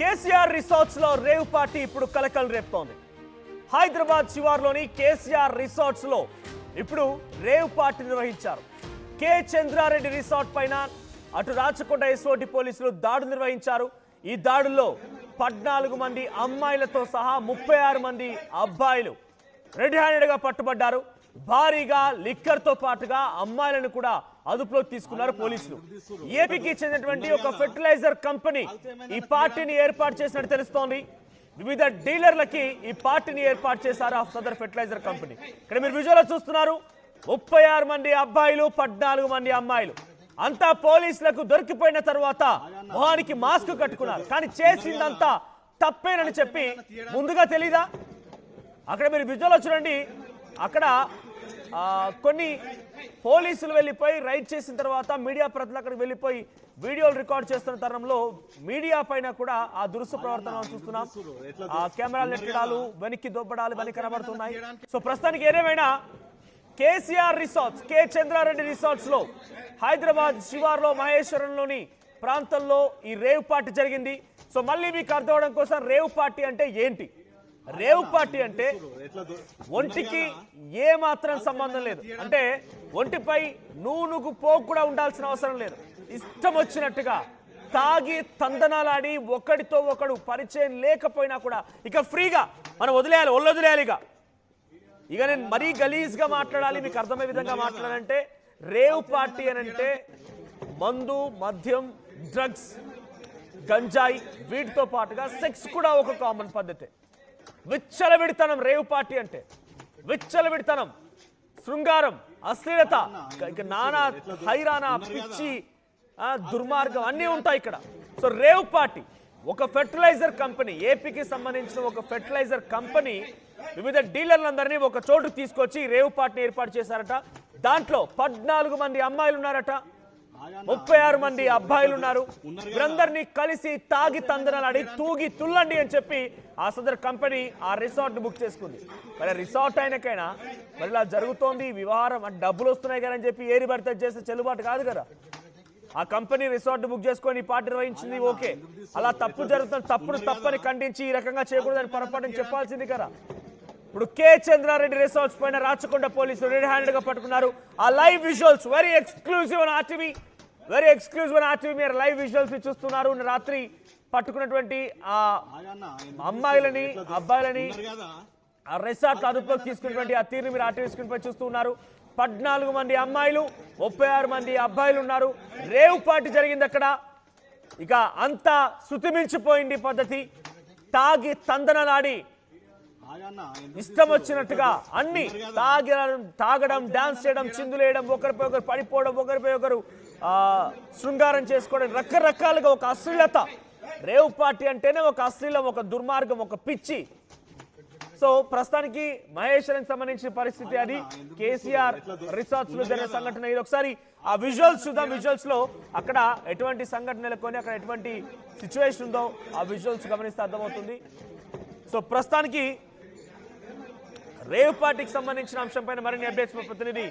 KCR resorts లో rave party ఇప్పుడు కలకలం రేపుతోంది. హైదరాబాద్ శివార్లోని కేసీఆర్ రిసార్ట్స్ లో ఇప్పుడు రేవ్ పార్టీ నిర్వహించారు. కే చంద్రారెడ్డి రిసార్ట్ పైన అటు రాచకొండ ఎస్ఓటి పోలీసులు దాడులు నిర్వహించారు. ఈ దాడుల్లో 14 మంది అమ్మాయిలతో సహా 36 మంది అబ్బాయిలు రెడ్ హ్యాండెడ్ గా పట్టుబడ్డారు. భారీగా లిక్కర్ తో పాటుగా అమ్మాయిలను కూడా అదుపులోకి తీసుకున్నారు పోలీసులు. ఏపీకి చెందినటువంటి ఒక ఫెర్టిలైజర్ కంపెనీ ఈ పార్టీని ఏర్పాటు చేసినట్టు తెలుస్తోంది. వివిధ డీలర్లకి ఈ పార్టీని ఏర్పాటు చేశారు ఆ సదర్ ఫెర్టిలైజర్ కంపెనీ. ఇక్కడ మీరు విజువల్లో చూస్తున్నారు, 36 మంది అబ్బాయిలు, 14 మంది అమ్మాయిలు అంతా పోలీసులకు దొరికిపోయిన తర్వాత మొహానికి మాస్క్ కట్టుకున్నారు. కానీ చేసిందంతా తప్పేనని చెప్పి ముందుగా తెలీదా? అక్కడ మీరు విజువల్లో చూడండి, అక్కడ కొన్ని పోలీసులు వెళ్ళిపోయి రైడ్ చేసిన తర్వాత మీడియా ప్రతినిధులు అక్కడికి వెళ్ళిపోయి వీడియోలు రికార్డ్ చేస్తున్న తరుణంలో మీడియా పైన కూడా ఆ దురుసు ప్రవర్తన చూస్తున్నాం. ఆ కెమెరాలు నెట్టడాలు, వెనక్కి దొబ్బడాలు వెనక్కి కనబడుతున్నాయి. సో ప్రస్తుతానికి ఏదేమైనా కేసీఆర్ రిసార్ట్స్, కే చంద్రారెడ్డి రిసార్ట్స్ లో హైదరాబాద్ శివార్లో మహేశ్వరంలోని ప్రాంతంలో ఈ రేవ్ పార్టీ జరిగింది. సో మళ్ళీ మీకు అర్థం అవడం కోసం రేవ్ పార్టీ అంటే ఏంటి? రేవ్ పార్టీ అంటే ఒంటికి ఏ మాత్రం సంబంధం లేదు. అంటే ఒంటిపై నూనెకు పోగు కూడా ఉండాల్సిన అవసరం లేదు. ఇష్టం వచ్చినట్టుగా తాగి తందనాలాడి ఒకడితో ఒకడు పరిచయం లేకపోయినా కూడా ఇక ఫ్రీగా మనం వదిలేయాలి, వదిలేయాలి. ఇక నేను మరీ గలీజ్గా మాట్లాడాలి, మీకు అర్థమయ్యే విధంగా మాట్లాడాలంటే రేవ్ పార్టీ అని అంటే మందు, మద్యం, డ్రగ్స్, గంజాయి, వీటితో పాటుగా సెక్స్ కూడా ఒక కామన్ పద్ధతి. విచ్చలవిడితనం రేవ్ పార్టీ అంటే, విచ్చలవిడితనం, శృంగారం, అశ్లీలత, నానా హైరానా, పిచ్చి, దుర్మార్గం అన్నీ ఉంటాయి ఇక్కడ. సో రేవ్ పార్టీ ఒక ఫెర్టిలైజర్ కంపెనీ, ఏపీకి సంబంధించిన ఒక ఫెర్టిలైజర్ కంపెనీ వివిధ డీలర్లందరినీ ఒక చోటు తీసుకొచ్చి రేవ్ పార్టీ ఏర్పాటు చేశారట. దాంట్లో 14 మంది అమ్మాయిలు ఉన్నారట, 36 మంది అబ్బాయిలు ఉన్నారు. వీరందరినీ కలిసి తాగి తందనాలాడి తూగి తుల్లండి అని చెప్పి ఆ సదర్ కంపెనీ ఆ రిసార్ట్ బుక్ చేసుకుంది. మరి రిసార్ట్ అయినకైనా మరి ఇలా జరుగుతోంది వ్యవహారం, అంటే డబ్బులు వస్తున్నాయి కదా అని చెప్పి ఏరి భర్త చేస్తే చెల్లుబాటు కాదు కదా. ఆ కంపెనీ రిసార్ట్ బుక్ చేసుకొని పార్టీ నిర్వహించింది, ఓకే. అలా తప్పు జరుగుతుంది, తప్పని ఖండించి ఈ రకంగా చేయకూడదని పొరపాటుని చెప్పాల్సింది కదా. ఇప్పుడు కే చంద్రారెడ్డి రిసార్ట్స్ పైన రాచకొండ పోలీసులు రెడ్ హ్యాండెడ్ గా పట్టుకున్నారు. ఆ లైవ్ విజువల్స్ వెరీ ఎక్స్క్లూజివ్ అని ఆర్టీవీ, వెరీ ఎక్స్క్లూజివ్ అని ఆర్టీవీ మీరు లైవ్ విజువల్స్ చూస్తున్నారు. రాత్రి పట్టుకున్నటువంటి ఆ అమ్మాయిలని, అబ్బాయిలని ఆ రిసార్ట్ అదుపులోకి తీసుకున్నటువంటి ఆ తీరుని మీరు ఆర్టీవీ స్క్రీన్ పై చూస్తూ ఉన్నారు. 14 మంది అమ్మాయిలు, 36 మంది అబ్బాయిలు ఉన్నారు. రేవ్ పార్టీ జరిగింది అక్కడ. ఇక అంతా శృతిమించిపోయింది పద్ధతి. తాగి తందనలాడి ఇష్టం వచ్చినట్టుగా అన్ని తాగడం, డాన్స్ చేయడం, చిందులేయడం, ఒకరిపై ఒకరు పడిపోవడం, ఒకరిపై ఒకరు శృంగారం చేసుకోవడం, రకరకాలుగా ఒక అశ్లీలత. రేవ్ పార్టీ అంటేనే ఒక అశ్లీలం, ఒక దుర్మార్గం, ఒక పిచ్చి. సో ప్రస్తుతానికి మహేశ్వరానికి సంబంధించిన పరిస్థితి అది. కేసీఆర్ రిసార్ట్స్ లో జరిగిన సంఘటన ఇది. ఒకసారి ఆ విజువల్స్ చూద్దాం. విజువల్స్ లో అక్కడ ఎటువంటి సంఘటన నెలకొని, అక్కడ ఎటువంటి సిచ్యువేషన్ ఉందో ఆ విజువల్స్ గమనిస్తే అర్థమవుతుంది. సో ప్రస్తుతానికి రేవ్ పార్టీకి సంబంధించిన అంశం పైన మరిన్ని అప్డేట్స్ మా ప్రతినిధి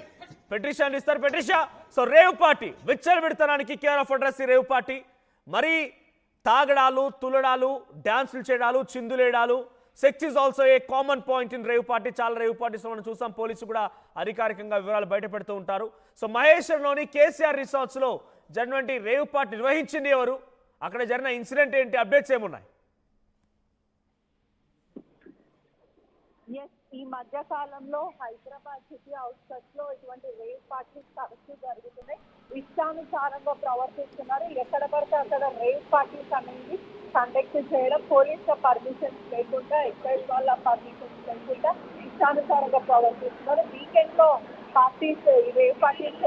పెట్రిషా అందిస్తారు. పెట్రిషా, సో రేవ్ పార్టీ విచ్చలవిడితనానికి కేర్ ఆఫ్ అడ్రస్ ఈ రేవ్ పార్టీ. మరి తాగడాలు, తులడాలు, డాన్సులు చేయడాలు, చిందులేయడాలు, sex is also a common point in rave party. చాలా రేవ్ పార్టీస్ మనం చూసాం. పోలీసులు కూడా అధికారికంగా వివరాలు బయట పెడుతూ ఉంటారు. సో మహేశ్వరంలోని కేసీఆర్ రిసార్ట్స్ లో జరిగినటువంటి రేవ్ పార్టీ నిర్వహించింది ఎవరు? అక్కడ జరిగిన ఇన్సిడెంట్ ఏంటి? అప్డేట్స్ ఏమున్నాయి? ఈ మధ్య కాలంలో హైదరాబాద్ సిటీ అవుట్స్కట్స్ లో ఇటువంటి రేవ్ పార్టీస్ తరచూ జరుగుతున్నాయి. ఇష్టానుసారంగా ప్రవర్తిస్తున్నారు. ఎక్కడ పడితే అక్కడ రేవ్ పార్టీస్ అనేది కండక్ట్ చేయడం, పోలీసుల పర్మిషన్స్ లేకుండా, ఎక్సైజ్ వాళ్ళ పర్మిషన్స్ లేకుండా ఇష్టానుసారంగా ప్రవర్తిస్తున్నారు. వీకెండ్ లో పార్టీస్, రేవ్ పార్టీస్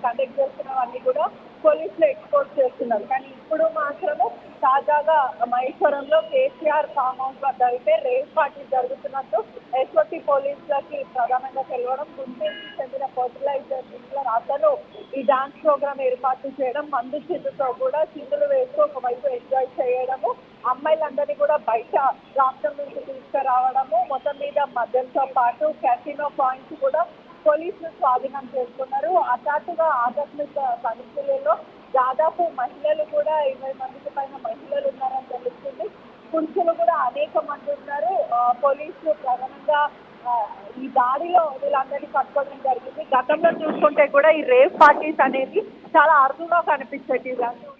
కండక్ట్ చేస్తున్నవన్నీ కూడా పోలీసులు ఎక్స్పోజ్ చేస్తున్నారు. కానీ ఇప్పుడు మాత్రమే తాజాగా మహేశ్వరంలో కేసీఆర్ ఫామ్ హౌస్ వద్ద అయితే రేవ్ పార్టీ జరుగుతున్నట్టు ఎస్ఓటి పోలీసులకి ప్రధానంగా తెలవడం. గుంటూరుకి చెందిన ఫర్టిలైజర్ డీలర్ అతను ఈ డాన్స్ ప్రోగ్రామ్ ఏర్పాటు చేయడం, మందు చిందుతో కూడా చిందులు వేస్తూ ఒకవైపు ఎంజాయ్ చేయడము, అమ్మాయిలందరినీ కూడా బయట రాష్ట్రం నుంచి తీసుకురావడము, మొత్తం మీద మద్యంతో పాటు క్యాసినో పాయింట్స్ కూడా పోలీసులు స్వాధీనం చేసుకున్నారు. హఠాత్తుగా ఆకస్మిక తనిఖీలలో దాదాపు మహిళలు కూడా 20 మందికి పైన మహిళలు ఉన్నారని పోలీసులు కూడా అనేక మంది ఉన్నారు. పోలీసులు ప్రధానంగా ఈ దాడిలో వీళ్ళందరినీ పట్టుకోవడం జరిగింది. గతంలో చూసుకుంటే కూడా ఈ రేవ్ పార్టీస్ అనేది చాలా అరుదుగా కనిపించేది. ఇలాంటివి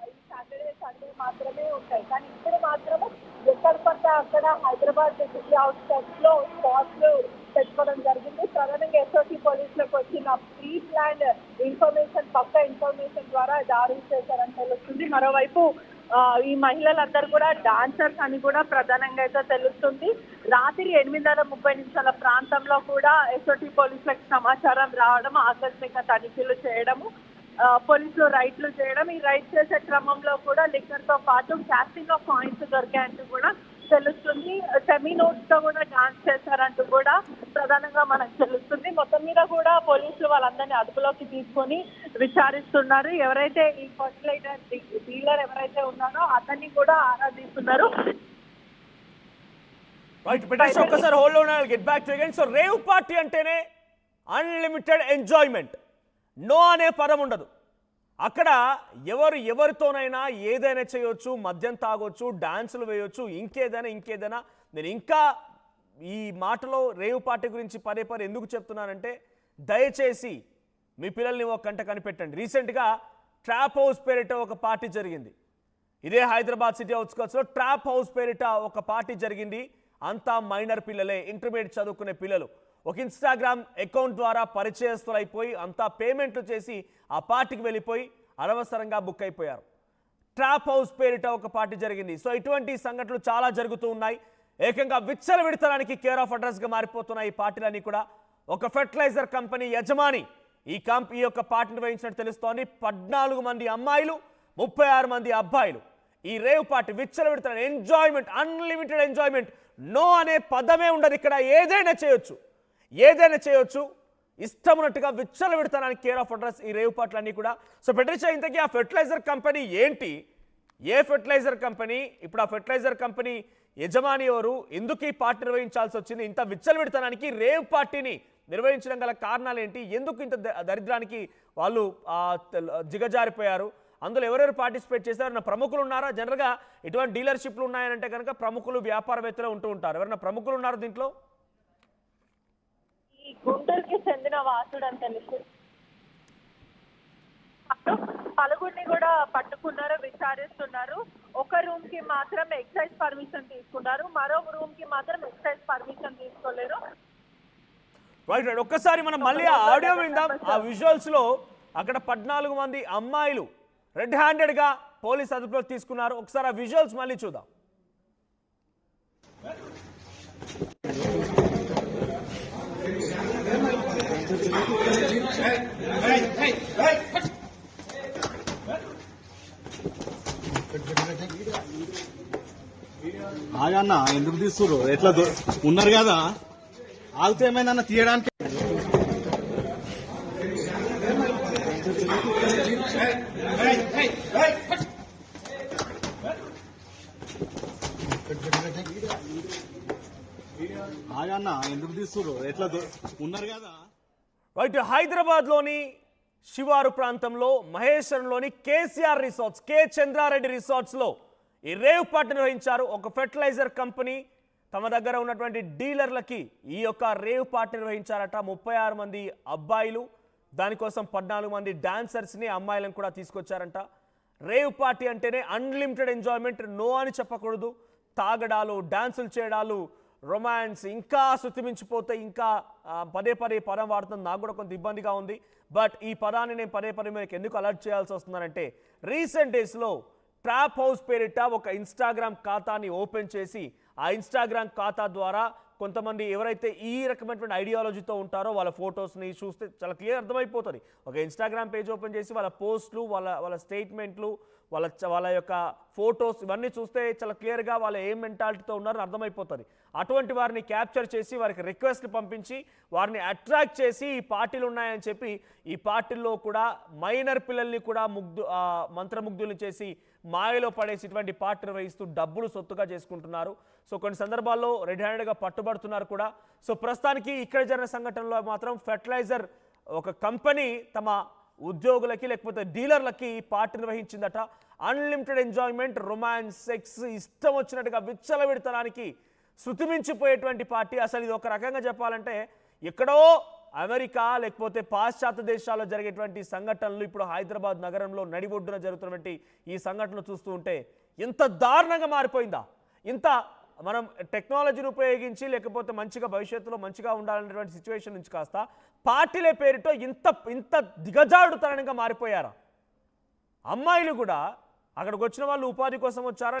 ఈ సాటర్డే సండే మాత్రమే ఉంటాయి. కానీ ఇప్పుడు మాత్రమే ఎక్కడ పడితే అక్కడ హైదరాబాద్ సిటీ అవుట్స్కట్స్ లో స్పాట్లు పెట్టుకోవడం జరిగింది. ప్రధానంగా ఎస్ఓటీ పోలీసులకు వచ్చిన ప్రీ ప్లాన్ ఇన్ఫర్మేషన్, పక్క ఇన్ఫర్మేషన్ ద్వారా దాడులు చేశారని తెలుస్తుంది. మరోవైపు ఈ మహిళలందరూ కూడా డాన్సర్స్ అని కూడా ప్రధానంగా అయితే తెలుస్తుంది. రాత్రి 8:30 ప్రాంతంలో కూడా ఎస్ఓటీ పోలీసులకు సమాచారం రావడం, ఆకస్మిక తనిఖీలు చేయడము, పోలీసులు రైడ్లు చేయడం. ఈ రైడ్ చేసే క్రమంలో కూడా లిక్కర్ తో పాటు క్యాస్టింగ్ ఆఫ్ కాయిన్స్ దొరికాయంటూ కూడా తెలుస్తుంది. సెమీ నోట్స్ తో కూడా డాన్స్ చేశారంటూ కూడా ప్రధానంగా మనకు తెలుస్తుంది. మొత్తం మీద కూడా పోలీసులు వాళ్ళందరినీ అదుపులోకి తీసుకొని విచారిస్తున్నారు. ఎవరైతే ఈ ఫర్టిలైజర్ డీలర్ ఎవరైతే ఉన్నారో అతన్ని కూడా ఆరాధిస్తున్నారు. ఒక్కసారి hold on, I will get back to again. So rave party అంటేనే అన్లిమిటెడ్ ఎంజాయ్మెంట్, నో అనే పదం ఉండదు. అక్కడ ఎవరితోనైనా ఏదైనా చేయొచ్చు, మద్యం తాగొచ్చు, డాన్సులు వేయొచ్చు, ఇంకేదైనా. నేను ఇంకా ఈ మాటలో రేవ్ పార్టీ గురించి పదే ఎందుకు చెప్తున్నానంటే, దయచేసి మీ పిల్లల్ని ఒక కంట కనిపెట్టండి. రీసెంట్గా ట్రాప్ హౌస్ పేరిట ఒక పార్టీ జరిగింది. ఇదే హైదరాబాద్ సిటీ అవుట్స్కట్స్లో ట్రాప్ హౌస్ పేరిట ఒక పార్టీ జరిగింది. అంతా మైనర్ పిల్లలే, ఇంటర్మీడియట్ చదువుకునే పిల్లలు. ఒక ఇన్స్టాగ్రామ్ అకౌంట్ ద్వారా పరిచయస్తులైపోయి అంతా పేమెంట్లు చేసి ఆ పార్టీకి వెళ్ళిపోయి అనవసరంగా బుక్ అయిపోయారు. ట్రాప్ హౌస్ పేరిట ఒక పార్టీ జరిగింది. సో ఇటువంటి సంఘటనలు చాలా జరుగుతూ ఉన్నాయి. ఏకంగా విచ్చలవిడతనానికి కేర్ ఆఫ్ అడ్రస్గా మారిపోతున్నాయి ఈ పార్టీలన్నీ కూడా. ఒక ఫెర్టిలైజర్ కంపెనీ యజమాని ఈ యొక్క పార్టీ నిర్వహించినట్టు తెలుస్తోంది. 14 మంది అమ్మాయిలు, 36 మంది అబ్బాయిలు. ఈ రేవ్ పార్టీ విచ్చలవిడతన ఎంజాయ్మెంట్, అన్లిమిటెడ్ ఎంజాయ్మెంట్, నో అనే పదమే ఉండదు. ఇక్కడ ఏదైనా చేయొచ్చు, ఇష్టం ఉన్నట్టుగా విచ్చలవిడతనానికి కేర్ ఆఫ్ అడ్రస్ ఈ రేవ్ పార్టీలన్నీ కూడా. సో పెట్రిషా, ఇంతకీ ఆ ఫెర్టిలైజర్ కంపెనీ ఏంటి? ఏ ఫెర్టిలైజర్ కంపెనీ? ఇప్పుడు ఆ ఫెర్టిలైజర్ కంపెనీ యజమాని ఎవరు? ఎందుకు ఈ పార్టీ నిర్వహించాల్సి వచ్చింది? ఇంత విచ్చలవిడతనానికి రేవ్ పార్టీని నిర్వహించడం గల కారణాలు ఏంటి? ఎందుకు ఇంత దరిద్రానికి వాళ్ళు జిగజారిపోయారు? అందులో ఎవరెవరు పార్టిసిపేట్ చేశారు? నా ప్రముఖులు ఉన్నారా? జనరల్గా ఇటువంటి డీలర్షిప్లు ఉన్నాయంటే కనుక ప్రముఖులు, వ్యాపారవేత్తలు ఉంటూ ఉంటారు. ఎవరైనా ప్రముఖులు ఉన్నారు దీంట్లో? ఈ గుంటూరుకి చెందిన వాసుడు అని తెలుసు. పలుగురిని కూడా పట్టుకున్నారు, విచారిస్తున్నారు. ఒక రూమ్ కి మాత్రం ఎక్సైజ్ పర్మిషన్ తీసుకున్నారు, మరో రూమ్ కి మాత్రం ఎక్సైజ్ పర్మిషన్ తీసుకోలేరు. రైట్. ఒక్కసారి మనం మళ్ళీ ఆ ఆడియో విందాం. ఆ విజువల్స్ లో అక్కడ 14 మంది అమ్మాయిలు రెడ్ హ్యాండెడ్ గా పోలీస్ అదుపులో తీసుకున్నారు. ఒకసారి ఆ విజువల్స్ మళ్ళీ చూద్దాం. ఆగన్నా, ఎందుకు తీస్తుర్రు? ఎట్లా ఉన్నారు కదా, ఆగితే ఏమైందన్న తీయడానికి. ఆగన్నా, ఎందుకు తీస్తుర్రు? ఎట్లా ఉన్నారు కదా. రైట్. హైదరాబాద్లోని శివారు ప్రాంతంలో మహేశ్వరంలోని కేసీఆర్ రిసార్ట్స్, కే చంద్రారెడ్డి రిసార్ట్స్లో ఈ రేవ్ పార్టీ నిర్వహించారు. ఒక ఫెర్టిలైజర్ కంపెనీ తమ దగ్గర ఉన్నటువంటి డీలర్లకి ఈ యొక్క రేవ్ పార్టీ నిర్వహించారట. 36 మంది అబ్బాయిలు, దానికోసం 14 మంది డాన్సర్స్ని, అమ్మాయిలను కూడా తీసుకొచ్చారంట. రేవ్ పార్టీ అంటేనే అన్లిమిటెడ్ ఎంజాయ్మెంట్, నో అని చెప్పకూడదు. తాగడాలు, డాన్సులు చేయడాలు, రొమాన్స్, ఇంకా శృతిమించిపోతే ఇంకా పదే పదం వాడుతుంది. నాకు కూడా కొంత ఇబ్బందిగా ఉంది. బట్ ఈ పదాన్ని నేను పదే మీకు ఎందుకు అలర్ట్ చేయాల్సి వస్తుందనంటే, రీసెంట్ డేస్లో ట్రాప్ హౌస్ పేరిట ఒక ఇన్స్టాగ్రామ్ ఖాతాని ఓపెన్ చేసి ఆ ఇన్స్టాగ్రామ్ ఖాతా ద్వారా కొంతమంది ఎవరైతే ఈ రకమైనటువంటి ఐడియాలజీతో ఉంటారో వాళ్ళ ఫొటోస్ని చూస్తే చాలా క్లియర్ అర్థమైపోతుంది. ఒక ఇన్స్టాగ్రామ్ పేజ్ ఓపెన్ చేసి వాళ్ళ పోస్టులు, వాళ్ళ స్టేట్మెంట్లు, వాళ్ళ యొక్క ఫొటోస్ ఇవన్నీ చూస్తే చాలా క్లియర్గా వాళ్ళు ఏ మెంటాలిటీతో ఉన్నారో అర్థమైపోతుంది. అటువంటి వారిని క్యాప్చర్ చేసి వారికి రిక్వెస్ట్లు పంపించి వారిని అట్రాక్ట్ చేసి ఈ పార్టీలు ఉన్నాయని చెప్పి ఈ పార్టీల్లో కూడా మైనర్ పిల్లల్ని కూడా మంత్రముగ్ధుల్ని చేసి మాయలో పడేసి ఇటువంటి పార్టీ నిర్వహిస్తూ డబ్బులు సొత్తుగా చేసుకుంటున్నారు. సో కొన్ని సందర్భాల్లో రెడ్ హ్యాండెడ్గా పట్టుబడుతున్నారు కూడా. సో ప్రస్తుతానికి ఇక్కడ జరిగిన సంఘటనలో మాత్రం ఫెర్టిలైజర్ ఒక కంపెనీ తమ ఉద్యోగులకి లేకపోతే డీలర్లకి ఈ పార్టీ నిర్వహించిందట. అన్లిమిటెడ్ ఎంజాయ్మెంట్, రొమాన్స్, సెక్స్, ఇష్టం వచ్చినట్టుగా విచ్చలవిడతనానికి శృతిమించిపోయేటువంటి పార్టీ. అసలు ఇది ఒక రకంగా చెప్పాలంటే ఎక్కడో అమెరికా లేకపోతే పాశ్చాత్య దేశాల్లో జరిగేటువంటి సంఘటనలు ఇప్పుడు హైదరాబాద్ నగరంలో నడిబొడ్డున జరుగుతున్నటువంటి ఈ సంఘటనలు చూస్తూ ఉంటే ఎంత దారుణంగా మారిపోయిందా. ఇంత మనం టెక్నాలజీని ఉపయోగించి లేకపోతే మంచిగా భవిష్యత్తులో మంచిగా ఉండాలనేటువంటి సిచ్యువేషన్ నుంచి కాస్త పార్టీల పేరుతో ఇంత దిగజారుడుతనంగా మారిపోయారా. అమ్మాయిలు కూడా అక్కడికి వచ్చిన వాళ్ళు ఉపాధి కోసం వచ్చారా